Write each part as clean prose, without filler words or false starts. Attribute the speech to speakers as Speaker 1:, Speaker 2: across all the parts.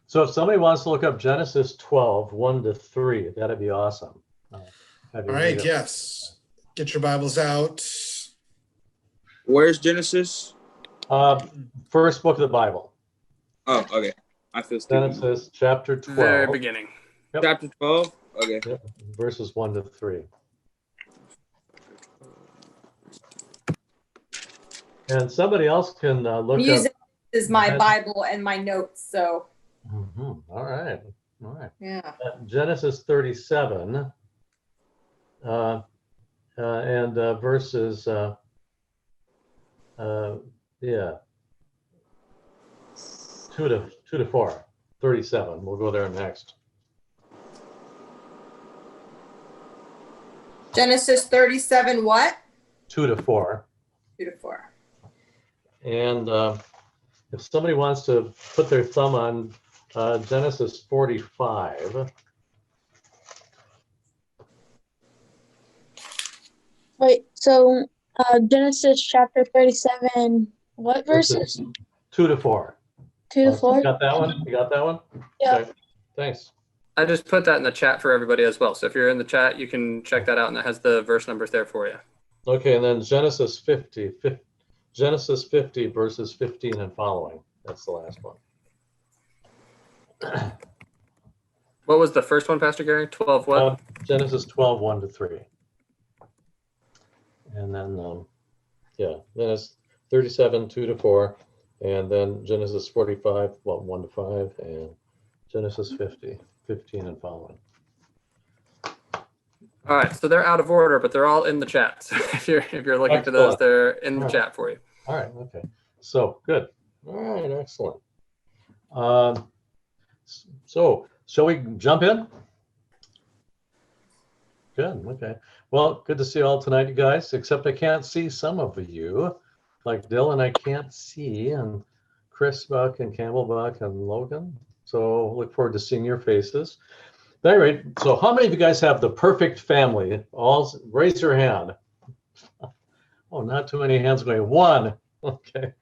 Speaker 1: So if somebody wants to look up Genesis 12, 1 to 3, that'd be awesome.
Speaker 2: All right, yes. Get your Bibles out.
Speaker 3: Where's Genesis?
Speaker 1: First book of the Bible.
Speaker 3: Oh, okay. I feel stupid.
Speaker 1: Genesis chapter 12.
Speaker 4: Very beginning.
Speaker 1: Yep.
Speaker 3: Chapter 12? Okay.
Speaker 1: Yep. Verses 1 to 3. And somebody else can look
Speaker 5: Music
Speaker 1: up.
Speaker 5: is my Bible and my notes, so.
Speaker 1: All right. All right.
Speaker 5: Yeah.
Speaker 1: Genesis 37 and verses, 2 to 4, 37. We'll go there next.
Speaker 5: Genesis 37, what?
Speaker 1: 2 to 4.
Speaker 5: 2 to 4.
Speaker 1: And if somebody wants to put their thumb on Genesis 45.
Speaker 6: Wait, so Genesis chapter 37, what verses?
Speaker 1: 2 to 4.
Speaker 6: 2 to 4?
Speaker 1: You got that one? You got that one?
Speaker 6: Yeah.
Speaker 1: Okay. Thanks.
Speaker 4: I just put that in the chat for everybody as well. So if you're in the chat, you can check that out, and it has the verse numbers there for you.
Speaker 1: Okay, and then Genesis 50 verses 15 and following. That's the last one.
Speaker 4: What was the first one, Pastor Gary? 12 what?
Speaker 1: Genesis 12, 1 to 3. And then, then it's 37, 2 to 4. And then Genesis 45, 1 to 5. And Genesis 50, 15 and following.
Speaker 4: All right, so they're out of order, but they're all in the chat. So if you're looking for those, they're in the chat for you.
Speaker 1: All right, okay. So good. All right, excellent. So shall we jump in? Good, okay. Well, good to see you all tonight, you guys, except I can't see some of you. Like Dylan, I can't see, and Chris Buck and Campbell Buck and Logan. So look forward to seeing your faces. At any rate, so how many of you guys have the perfect family? All raise your hand. Oh, not too many hands going. One. Okay.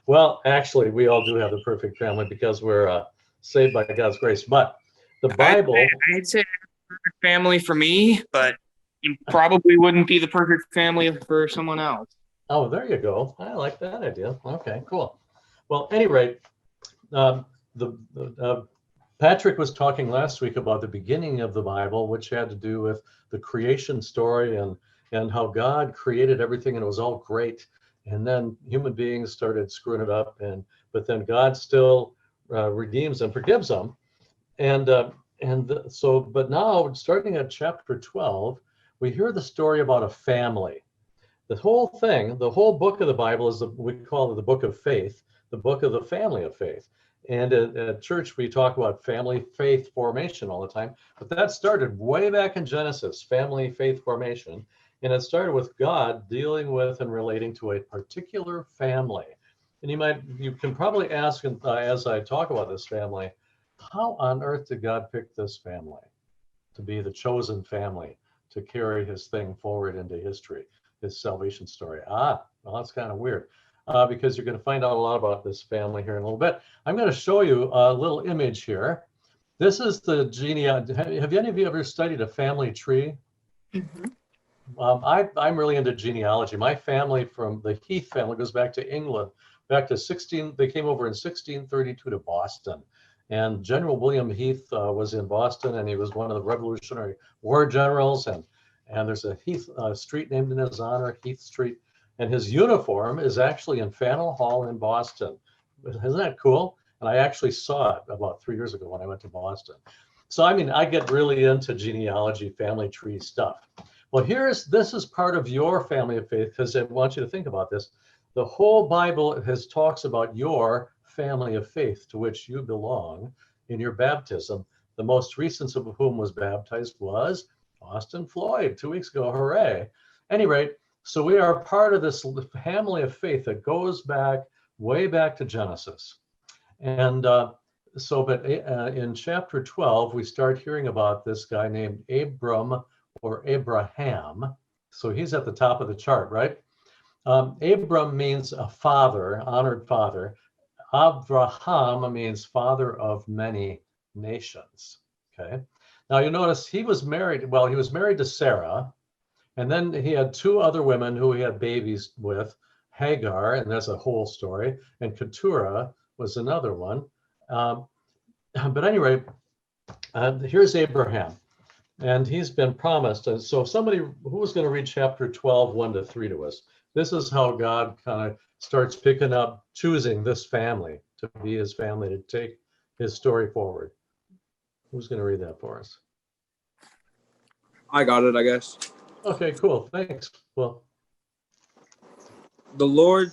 Speaker 1: Well, actually, we all do have the perfect family because we're saved by God's grace. But the Bible.
Speaker 7: I'd say the perfect family for me, but it probably wouldn't be the perfect family for someone else.
Speaker 1: Oh, there you go. I like that idea. Okay, cool. Well, at any rate, Patrick was talking last week about the beginning of the Bible, which had to do with the creation story and how God created everything and it was all great. And then human beings started screwing it up, but then God still redeems and forgives them. But now, starting at chapter 12, we hear the story about a family. The whole thing, the whole book of the Bible is we call it the book of faith, the book of the family of faith. And at church, we talk about family faith formation all the time, but that started way back in Genesis, family faith formation. And it started with God dealing with and relating to a particular family. And you can probably ask, as I talk about this family, how on earth did God pick this family to be the chosen family to carry his thing forward into history, his salvation story? Well, that's kind of weird. Because you're going to find out a lot about this family here in a little bit. I'm going to show you a little image here. This is the genealogy. Have any of you ever studied a family tree?
Speaker 5: Mm-hmm.
Speaker 1: I'm really into genealogy. My family from the Heath family goes back to England, back to they came over in 1632 to Boston. And General William Heath was in Boston, and he was one of the Revolutionary War generals. And there's a Heath street named in his honor, Heath Street. And his uniform is actually in Faneuil Hall in Boston. Isn't that cool? And I actually saw it about 3 years ago when I went to Boston. So, I mean, I get really into genealogy, family tree stuff. Well, this is part of your family of faith, because I want you to think about this. The whole Bible talks about your family of faith to which you belong in your baptism. The most recent of whom was baptized was Austin Floyd 2 weeks ago. Hooray. At any rate, so we are part of this family of faith that goes back, way back to Genesis. And in chapter 12, we start hearing about this guy named Abram or Abraham. So he's at the top of the chart, right? Abram means a father, honored father. Abraham means father of many nations. Okay. Now you notice he was married to Sarah, and then he had two other women who he had babies with, Hagar, and that's a whole story, and Keturah was another one. But anyway, here's Abraham, and he's been promised. And so somebody who's going to read chapter 12, 1-3 to us. This is how God kind of starts picking up, choosing this family to be his family, to take his story forward. Who's going to read that for us?
Speaker 3: I got it, I guess.
Speaker 1: Okay, cool. Thanks. Well,
Speaker 3: The Lord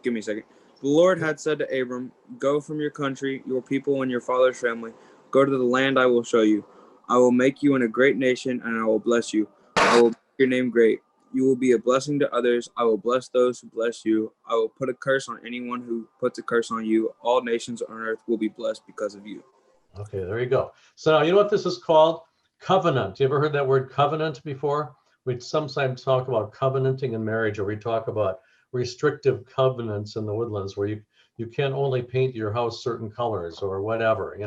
Speaker 3: give me a second. The Lord had said to Abram, "Go from your country, your people, and your father's family. Go to the land I will show you. I will make you in a great nation, and I will bless you. I will make your name great. You will be a blessing to others. I will bless those who bless you. I will put a curse on anyone who puts a curse on you. All nations on earth will be blessed because of you."
Speaker 1: okay, there you go. So now you know what this is called? Covenant. You ever heard that word covenant before? We sometimes talk about covenanting in marriage, or we talk about restrictive covenants in the woodlands where you can only paint your house certain colors or whatever.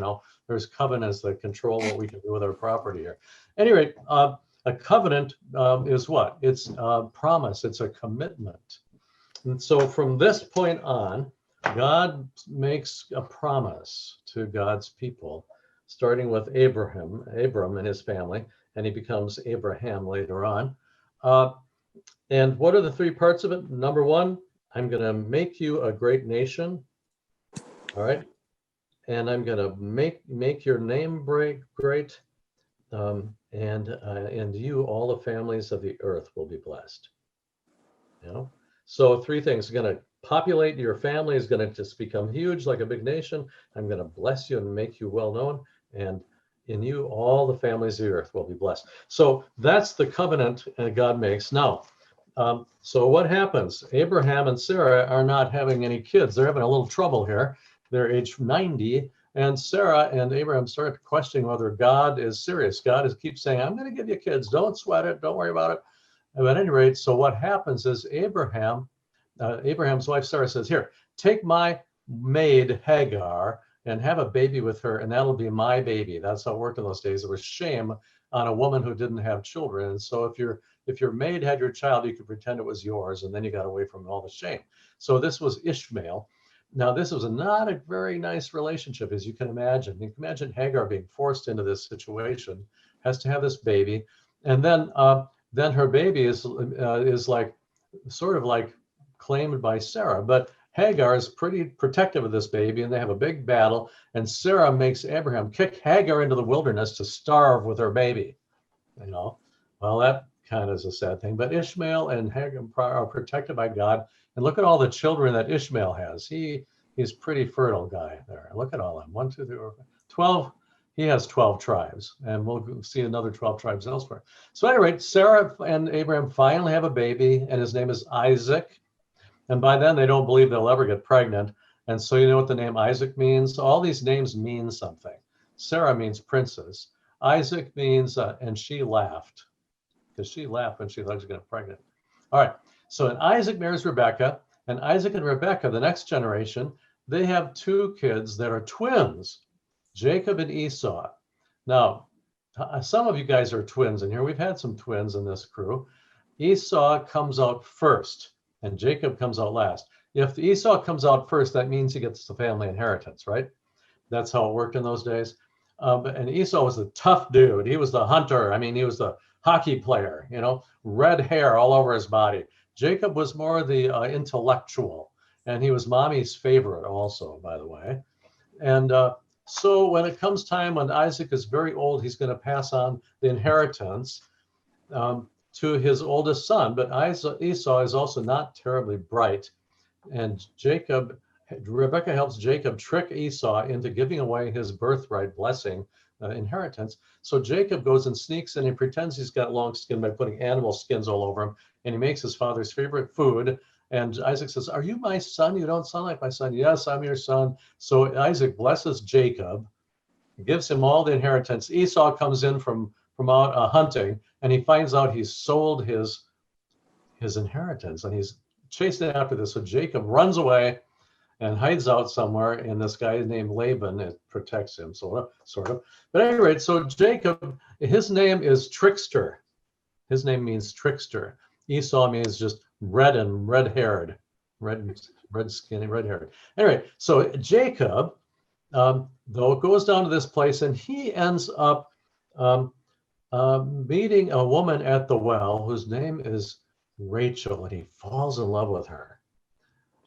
Speaker 1: There's covenants that control what we can do with our property here. Anyway, a covenant is what? It's a promise. It's a commitment. And so from this point on, God makes a promise to God's people, starting with Abram and his family, and he becomes Abraham later on. And what are the three parts of it? Number one, I'm going to make you a great nation. All right. And I'm going to make your name great. And you, all the families of the earth, will be blessed. So three things. Going to populate your family, is going to just become huge like a big nation. I'm going to bless you and make you well known. And in you, all the families of the earth will be blessed. So that's the covenant God makes. Now, so what happens? Abraham and Sarah are not having any kids. They're having a little trouble here. They're age 90. And Sarah and Abraham start questioning whether God is serious. God keeps saying, I'm going to give you kids. Don't sweat it. Don't worry about it. And at any rate, so what happens is Abraham's wife Sarah says, here, take my maid Hagar and have a baby with her, and that'll be my baby. That's how it worked in those days. There was shame on a woman who didn't have children. And so if your maid had your child, you could pretend it was yours, and then you got away from all the shame. So this was Ishmael. Now, this was not a very nice relationship, as you can imagine. You can imagine Hagar being forced into this situation, has to have this baby, and then her baby is like sort of like claimed by Sarah, but Hagar is pretty protective of this baby, and they have a big battle, and Sarah makes Abraham kick Hagar into the wilderness to starve with her baby. Well, that kind of is a sad thing, but Ishmael and Hagar are protected by God. And look at all the children that Ishmael has. He's pretty fertile guy there. Look at all of them. 1, 2, 3, 4, 5, 12. He has 12 tribes, and we'll see another 12 tribes elsewhere. So anyway, Sarah and Abraham finally have a baby, and his name is Isaac. And by then, they don't believe they'll ever get pregnant. And so you know what the name Isaac means? All these names mean something. Sarah means princess. Isaac means, and she laughed, because she laughed when she thought she was going to get pregnant. All right. So and Isaac marries Rebekah, and Isaac and Rebekah, the next generation, they have two kids that are twins, Jacob and Esau. Now, some of you guys are twins in here. We've had some twins in this crew. Esau comes out first, and Jacob comes out last. If Esau comes out first, that means he gets the family inheritance, right? That's how it worked in those days. And Esau was a tough dude. He was the hunter. I mean, he was the hockey player, red hair all over his body. Jacob was more the intellectual, and he was mommy's favorite also, by the way. And so when it comes time when Isaac is very old, he's going to pass on the inheritance to his oldest son. But Esau is also not terribly bright. And Rebekah helps Jacob trick Esau into giving away his birthright blessing, inheritance. So Jacob goes and sneaks in and pretends he's got long skin by putting animal skins all over him. And he makes his father's favorite food. And Isaac says, are you my son? You don't sound like my son. Yes, I'm your son. So Isaac blesses Jacob, gives him all the inheritance. Esau comes in from out hunting, and he finds out he's sold his inheritance, and he's chasing after this. So Jacob runs away, and hides out somewhere. And this guy named Laban, it protects him, sort of. But at any rate, so Jacob, his name is Trickster. His name means trickster. Esau means just red and red-haired, red skinny, red-haired. Anyway, so Jacob, though, goes down to this place, and he ends up meeting a woman at the well whose name is Rachel, and he falls in love with her.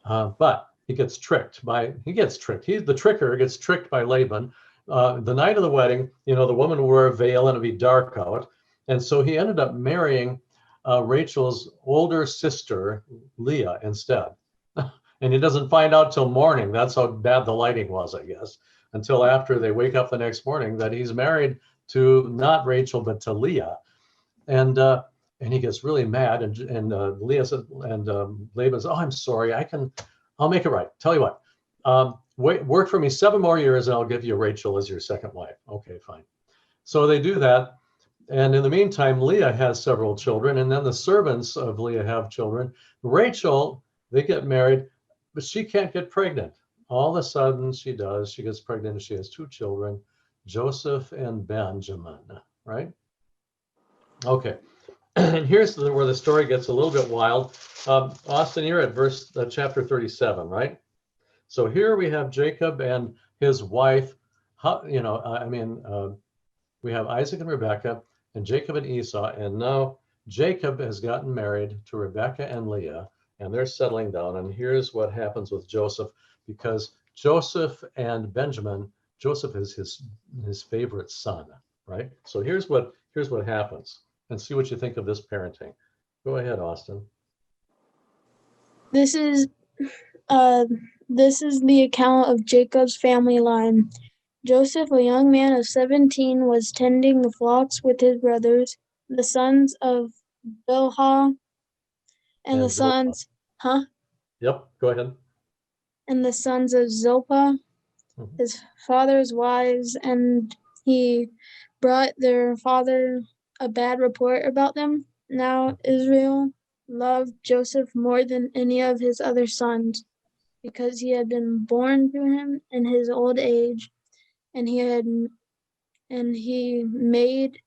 Speaker 1: But he gets tricked. The tricker gets tricked by Laban. The night of the wedding, the woman wore a veil and it'd be dark out. And so he ended up marrying Rachel's older sister, Leah, instead. And he doesn't find out till morning. That's how bad the lighting was, I guess, until after they wake up the next morning that he's married to not Rachel, but to Leah. And he gets really mad. And Leah said, and Laban says, "Oh, I'm sorry. I'll make it right. Tell you what, work for me 7 more years and I'll give you Rachel as your second wife." Okay, fine. So they do that. And in the meantime, Leah has several children, and then the servants of Leah have children. Rachel, they get married, but she can't get pregnant. All of a sudden she does. She gets pregnant and she has 2 children, Joseph and Benjamin, right? Okay. And here's where the story gets a little bit wild. Austin, you're at chapter 37, right? So here we have Jacob and his wife. We have Isaac and Rebekah, and Jacob and Esau. And now Jacob has gotten married to Rebekah and Leah, and they're settling down. And here's what happens with Joseph, because Joseph and Benjamin, Joseph is his favorite son, right? So here's what happens. And see what you think of this parenting. Go ahead, Austin.
Speaker 6: This is the account of Jacob's family line. Joseph, a young man of 17, was tending the flocks with his brothers, the sons of Bilhah, and the sons,
Speaker 1: Yep, go ahead.
Speaker 6: And the sons of Zilpah, his father's wives, and he brought their father a bad report about them. Now Israel loved Joseph more than any of his other sons, because he had been born to him in his old age, and he made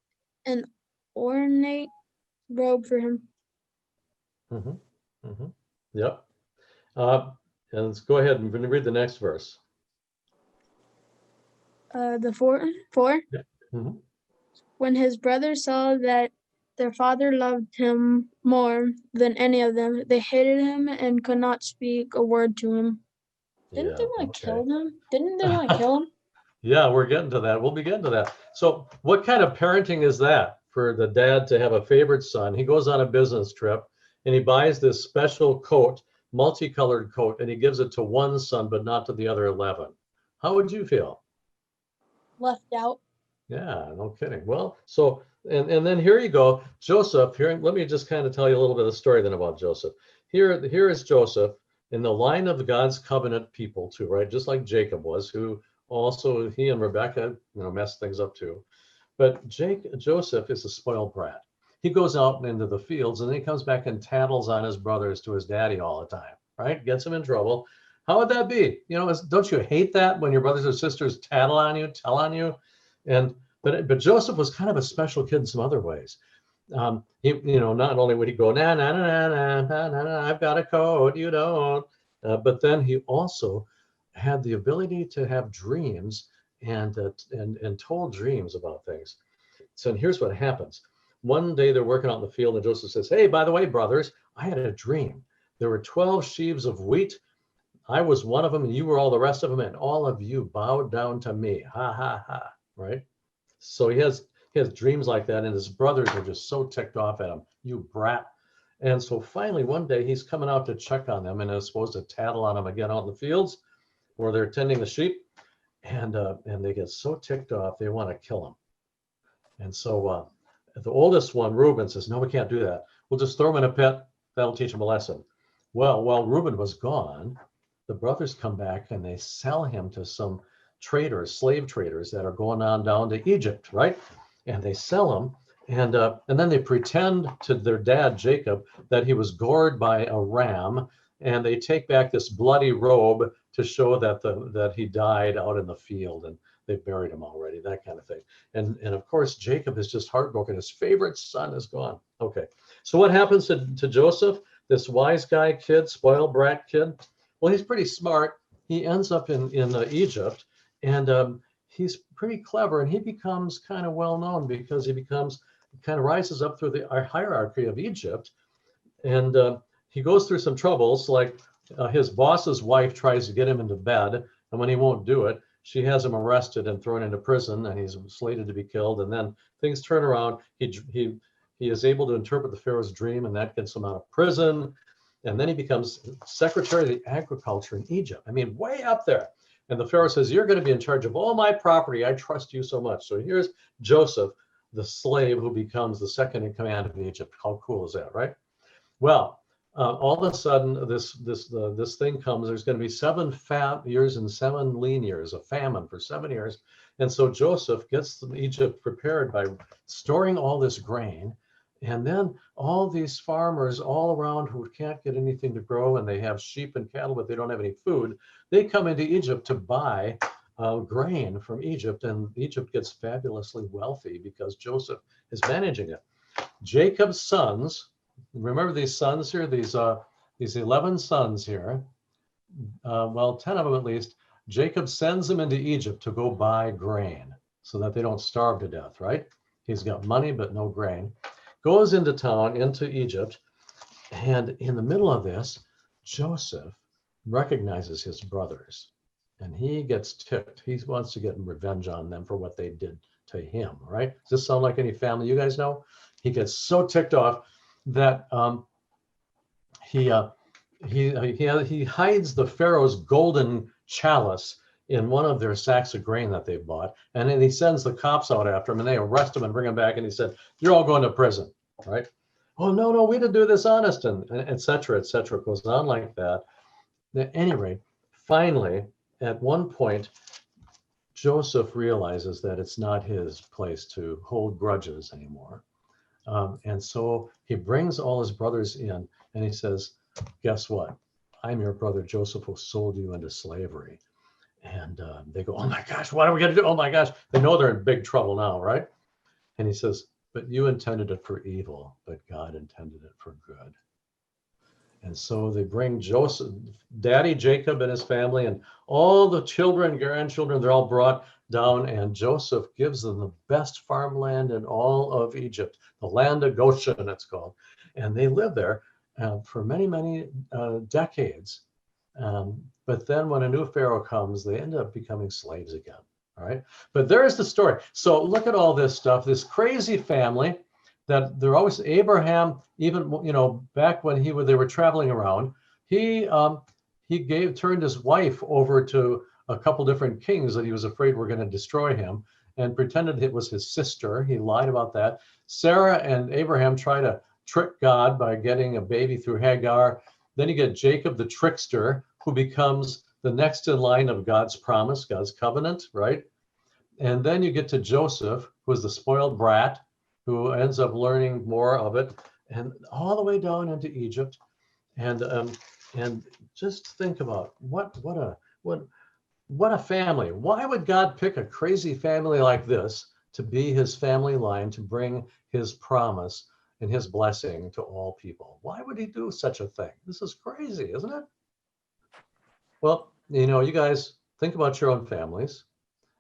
Speaker 6: an ornate robe for him.
Speaker 1: Yep. And let's go ahead and read the next verse.
Speaker 6: The four.
Speaker 1: Yeah.
Speaker 6: When his brothers saw that their father loved him more than any of them, they hated him and could not speak a word to him. Didn't they want to kill him? Didn't they want to kill him?
Speaker 1: Yeah, we're getting to that. We'll be getting to that. So what kind of parenting is that for the dad to have a favorite son? He goes on a business trip and he buys this special coat, multicolored coat, and he gives it to one son, but not to the other 11. How would you feel?
Speaker 6: Left out.
Speaker 1: Yeah, no kidding. Well, so, and then here you go, Joseph, here, let me just kind of tell you a little bit of the story then about Joseph. Here is Joseph in the line of God's covenant people too, right? Just like Jacob was, who also, he and Rebekah, messed things up too. But Joseph is a spoiled brat. He goes out into the fields and then he comes back and tattles on his brothers to his daddy all the time, right? Gets him in trouble. How would that be? Don't you hate that when your brothers or sisters tattle on you, tell on you? But Joseph was kind of a special kid in some other ways. He, not only would he go, na na na na na na na, I've got a coat, you don't, but then he also had the ability to have dreams and told dreams about things. So here's what happens. One day they're working out in the field and Joseph says, "Hey, by the way, brothers, I had a dream. There were 12 sheaves of wheat. I was one of them and you were all the rest of them, and all of you bowed down to me. Ha ha ha." Right? So he has dreams like that, and his brothers are just so ticked off at him. "You brat." And so finally one day he's coming out to check on them and is supposed to tattle on them again out in the fields where they're tending the sheep, and they get so ticked off they want to kill him. And so the oldest one, Reuben, says, "No, we can't do that. We'll just throw him in a pit. That'll teach him a lesson." Well, while Reuben was gone, the brothers come back and they sell him to some traders, slave traders that are going on down to Egypt, right? And they sell him, and then they pretend to their dad Jacob that he was gored by a ram, and they take back this bloody robe to show that that he died out in the field and they buried him already, that kind of thing. And of course, Jacob is just heartbroken. His favorite son is gone. Okay, so what happens to Joseph, this wise guy kid, spoiled brat kid? Well, he's pretty smart. He ends up in Egypt, and he's pretty clever, and he becomes kind of well known because he kind of rises up through the hierarchy of Egypt, and he goes through some troubles, like his boss's wife tries to get him into bed, and when he won't do it, she has him arrested and thrown into prison, and he's slated to be killed. And then things turn around. He is able to interpret the Pharaoh's dream, and that gets him out of prison. And then he becomes Secretary of the Agriculture in Egypt. I mean, way up there. And the Pharaoh says, "You're going to be in charge of all my property. I trust you so much." So here's Joseph, the slave who becomes the second in command of Egypt. How cool is that, right? Well, all of a sudden, this thing comes. There's going to be 7 fat years and 7 lean years, a famine for 7 years. And so Joseph gets Egypt prepared by storing all this grain. And then all these farmers all around who can't get anything to grow, and they have sheep and cattle, but they don't have any food, they come into Egypt to buy grain from Egypt, and Egypt gets fabulously wealthy because Joseph is managing it. Jacob's sons, remember these sons here, these 11 sons here, well, 10 of them at least, Jacob sends them into Egypt to go buy grain so that they don't starve to death, right? He's got money, but no grain. Goes into town, into Egypt, and in the middle of this, Joseph recognizes his brothers, and he gets ticked. He wants to get revenge on them for what they did to him, right? Does this sound like any family you guys know? He gets so ticked off that he hides the Pharaoh's golden chalice in one of their sacks of grain that they bought. And then he sends the cops out after him, and they arrest him and bring him back. And he said, "You're all going to prison," right? "Oh, no, we didn't do this honest," and et cetera, et cetera. It goes on like that. At any rate, finally, at one point, Joseph realizes that it's not his place to hold grudges anymore. And so he brings all his brothers in, and he says, "Guess what? I'm your brother Joseph, who sold you into slavery." And they go, "Oh my gosh, what are we going to do? Oh my gosh." They know they're in big trouble now, right? And he says, "But you intended it for evil, but God intended it for good." And so they bring Joseph, Daddy Jacob and his family, and all the children, grandchildren, they're all brought down, and Joseph gives them the best farmland in all of Egypt, the land of Goshen, it's called. And they live there for many, many decades. But then when a new Pharaoh comes, they end up becoming slaves again. All right. But there's the story. So look at all this stuff, this crazy family that they're always, Abraham, even, back when they were traveling around, he turned his wife over to a couple different kings that he was afraid were going to destroy him, and pretended it was his sister. He lied about that. Sarah and Abraham try to trick God by getting a baby through Hagar. Then you get Jacob, the trickster, who becomes the next in line of God's promise, God's covenant, right? And then you get to Joseph, who is the spoiled brat, who ends up learning more of it, and all the way down into Egypt. And just think about what a family. Why would God pick a crazy family like this to be his family line, to bring his promise and his blessing to all people? Why would he do such a thing? This is crazy, isn't it? Well, you guys think about your own families,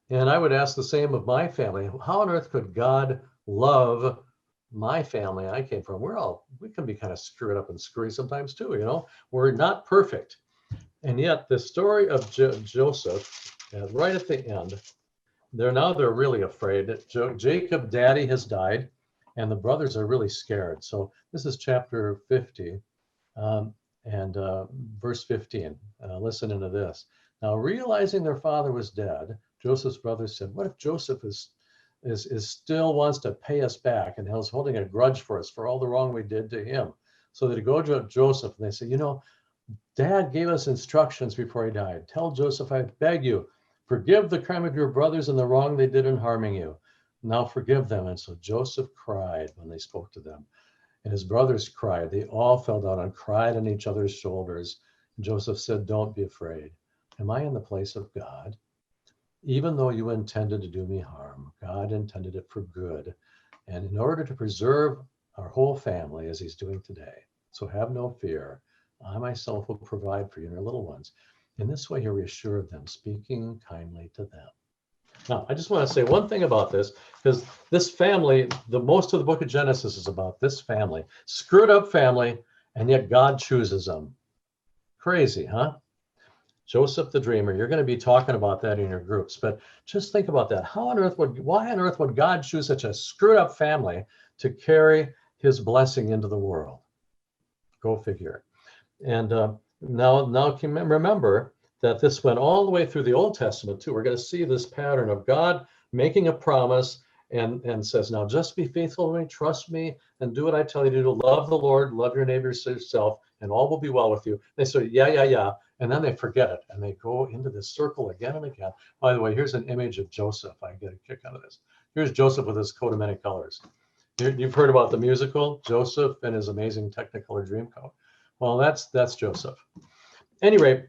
Speaker 1: and I would ask the same of my family. How on earth could God love my family I came from? We can be kind of screwed up and screwy sometimes too, We're not perfect. And yet the story of Joseph, right at the end, they're really afraid. Jacob, daddy, has died, and the brothers are really scared. So this is chapter 50 and verse 15. Listen into this. "Now, realizing their father was dead, Joseph's brothers said, 'What if Joseph is still wants to pay us back and is holding a grudge for us for all the wrong we did to him?' So they go to Joseph and they say, 'Dad gave us instructions before he died. Tell Joseph, I beg you, forgive the crime of your brothers and the wrong they did in harming you. Now forgive them.' And so Joseph cried when they spoke to them, and his brothers cried. They all fell down and cried on each other's shoulders. And Joseph said, 'Don't be afraid. Am I in the place of God? Even though you intended to do me harm, God intended it for good. And in order to preserve our whole family as he's doing today, so have no fear, I myself will provide for you and your little ones. In this way, he reassured them, speaking kindly to them. Now, I just want to say one thing about this, because this family, most of the book of Genesis is about this family, screwed up family, and yet God chooses them. Crazy, huh? Joseph the dreamer, you're going to be talking about that in your groups, but just think about that. Why on earth would God choose such a screwed up family to carry his blessing into the world? Go figure. And now can remember that this went all the way through the Old Testament too. We're going to see this pattern of God making a promise and says, now just be faithful to me, trust me, and do what I tell you to do. Love the Lord, love your neighbor as yourself, and all will be well with you. They say, yeah. And then they forget it and they go into this circle again and again. By the way, here's an image of Joseph. I get a kick out of this. Here's Joseph with his coat of many colors. You've heard about the musical, Joseph and his amazing Technicolor Dreamcoat. Well, that's Joseph. Anyway,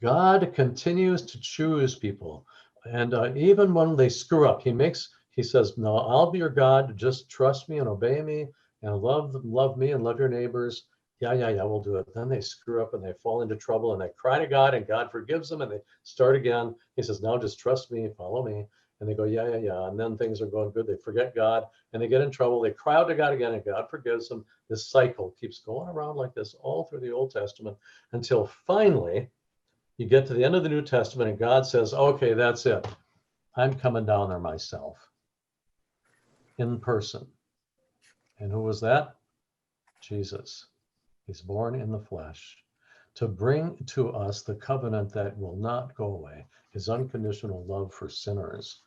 Speaker 1: God continues to choose people. And even when they screw up, he says, no, I'll be your God. Just trust me and obey me and love me and love your neighbors. Yeah, we'll do it. Then they screw up and they fall into trouble and they cry to God and God forgives them and they start again. He says, now just trust me, follow me. And they go, yeah. And then things are going good. They forget God and they get in trouble. They cry out to God again and God forgives them. This cycle keeps going around like this all through the Old Testament until finally you get to the end of the New Testament and God says, okay, that's it. I'm coming down there myself in person. And who was that? Jesus. He's born in the flesh to bring to us the covenant that will not go away, his unconditional love for sinners.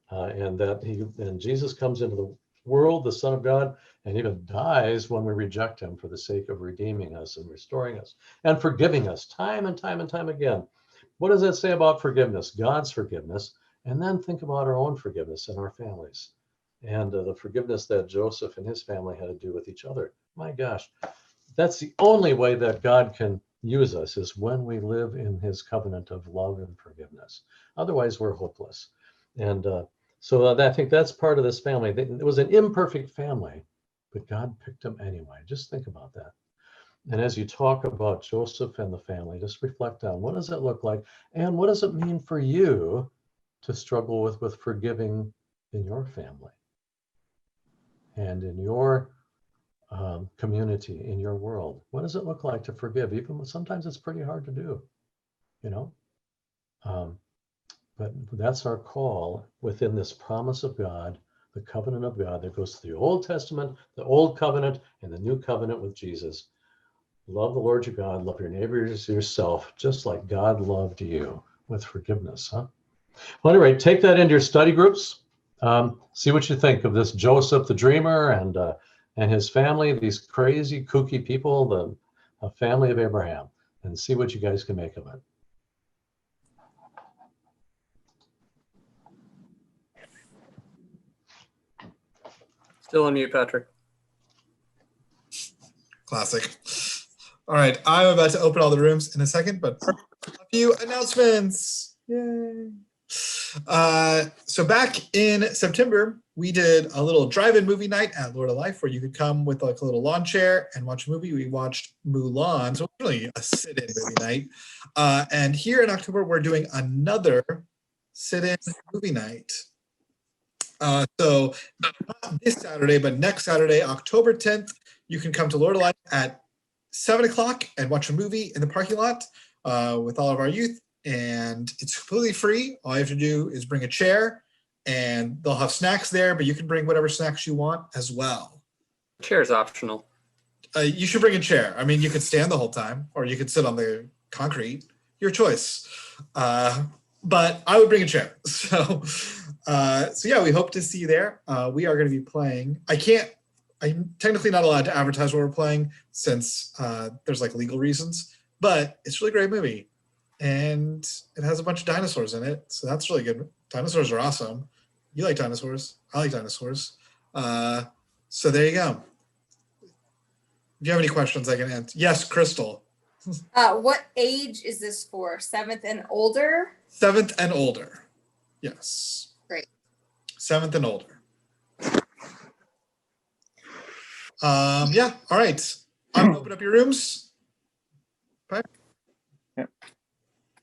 Speaker 1: And Jesus comes into the world, the Son of God, and even dies when we reject him for the sake of redeeming us and restoring us and forgiving us time and time and time again. What does that say about forgiveness? God's forgiveness. And then think about our own forgiveness in our families and the forgiveness that Joseph and his family had to do with each other. My gosh, that's the only way that God can use us is when we live in his covenant of love and forgiveness. Otherwise, we're hopeless. And so I think that's part of this family. It was an imperfect family, but God picked them anyway. Just think about that. And as you talk about Joseph and the family, just reflect on what does it look like and what does it mean for you to struggle with forgiving in your family and in your community, in your world. What does it look like to forgive? Even sometimes it's pretty hard to do, but that's our call within this promise of God, the covenant of God that goes through the Old Testament, the Old Covenant, and the New Covenant with Jesus. Love the Lord your God, love your neighbor as yourself, just like God loved you, with forgiveness, huh? Well, anyway, take that into your study groups. See what you think of this Joseph the dreamer and his family, these crazy, kooky people, the family of Abraham, and see what you guys can make of it.
Speaker 4: Still on mute, Patrick.
Speaker 2: Classic. All right, I'm about to open all the rooms in a second, but a few announcements. Yay. So back in September, we did a little drive-in movie night at Lord of Life where you could come with like a little lawn chair and watch a movie. We watched Mulan, so it was really a sit-in movie night. And here in October, we're doing another sit-in movie night. So not this Saturday, but next Saturday, October 10th, you can come to Lord of Life at 7 o'clock and watch a movie in the parking lot with all of our youth. And it's completely free. All you have to do is bring a chair and they'll have snacks there, but you can bring whatever snacks you want as well.
Speaker 4: Chair is optional.
Speaker 2: You should bring a chair. I mean, you could stand the whole time or you could sit on the concrete, your choice. But I would bring a chair. So yeah, we hope to see you there. We are going to be playing. I'm technically not allowed to advertise what we're playing since there's like legal reasons, but it's a really great movie. And it has a bunch of dinosaurs in it, so that's really good. Dinosaurs are awesome. You like dinosaurs. I like dinosaurs. So there you go. If you have any questions, I can answer. Yes, Crystal.
Speaker 5: What age is this for? 7th and older?
Speaker 2: 7th and older. Yes.
Speaker 5: Great.
Speaker 2: 7th and older. Yeah. All right. I'm gonna open up your rooms. Okay.
Speaker 8: Yeah.